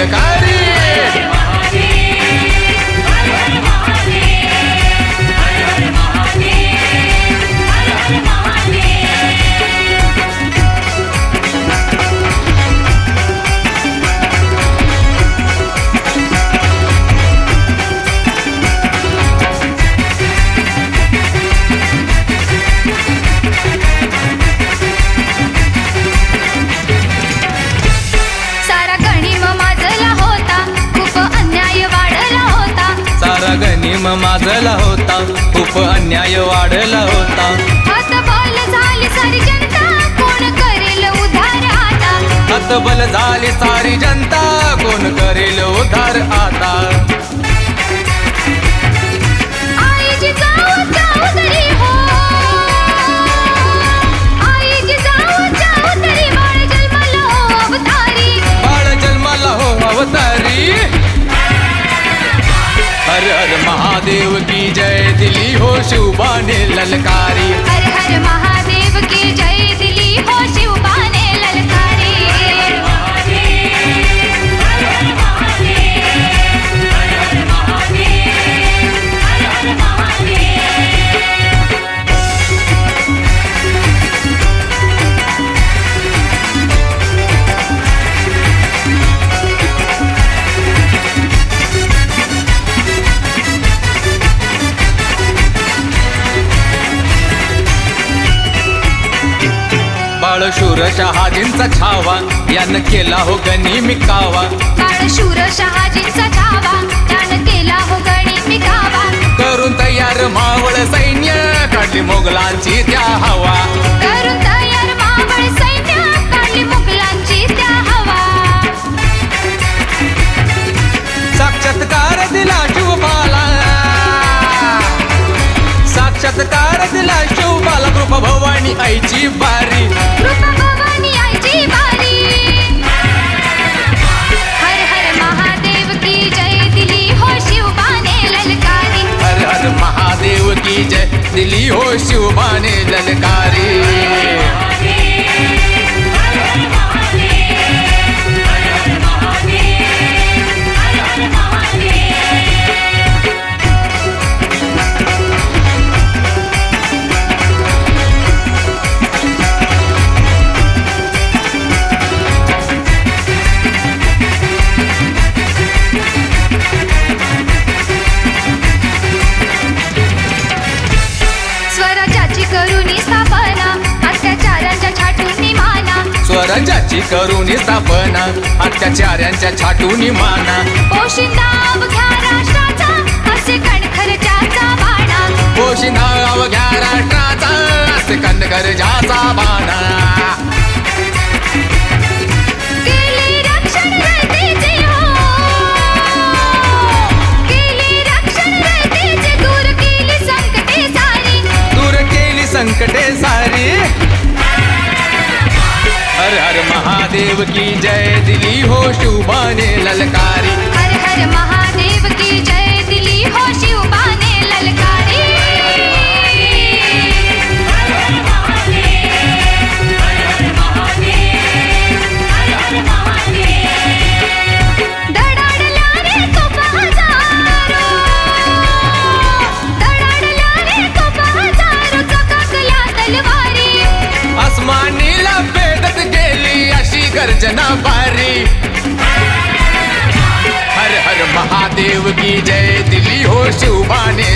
ललकारी गनिम माजला होता खूप अन्याय वाढला होता हतबल झाली सारी जनता कोण करेल उद्धार आता हतबल झाली सारी जनता कोण करेल उद्धार आता आईची जाऊ जाऊ तरी हो आईची जाऊ जाऊ तरी बाळ जन्माला हो अवतारी बाळ जन्माला हो अवतारी हर हर महादेव की जय दिली हो शिवबाने ललकारी हर हर महादेव की जय दिली हो शिवबाने ललकारी बाळशूर शहाजींचा छावा यानं केला हो गनिमी कावा बाळशूर शहाजींचा छावा त्यानं केला हो गनिमी कावा करून तयार मावळ सैन्य काढली मोगलांची त्या हवा करून तयार मावळ सैन्य काढली मुघलांची त्या हवा साक्षात्कार दिला शिवबाला साक्षात्कार दिला शिवबाला कृपा भवानी आईची बारी कृपा भवानी आईची बारी हर हर महादेव की जय दिली हो शिवबाने ललकारी हर हर महादेव की जय दिली हो शिवबाने ललकारी स्वराज्याची करुणी स्थापना अत्याचार्यांच्या छाटूनी माना पोशिंदा अवघ्या राष्ट्राचा असे कणखरजाचा बाणा पोशिंदा अवघ्या राष्ट्राचा असे कणखरजाचा बाणा केले रक्षण रयतेचे हो केले रक्षण रयतेचे दूर केली संकटे सारी दूर केली संकटे सारी हर हर महादेव की जय दिली हो शिवबाने ललकारी हर हर महादेव की जय दिली हो शिवबाने ललकारी धडाडल्या रे तोफा हजारो धडाडल्या रे तोफा हजारो चकाकल्या तलवारी आसमानीला भेदत गेली अशी गर्जना बारी हर हर महादेव की जय दिली हो शिवबाने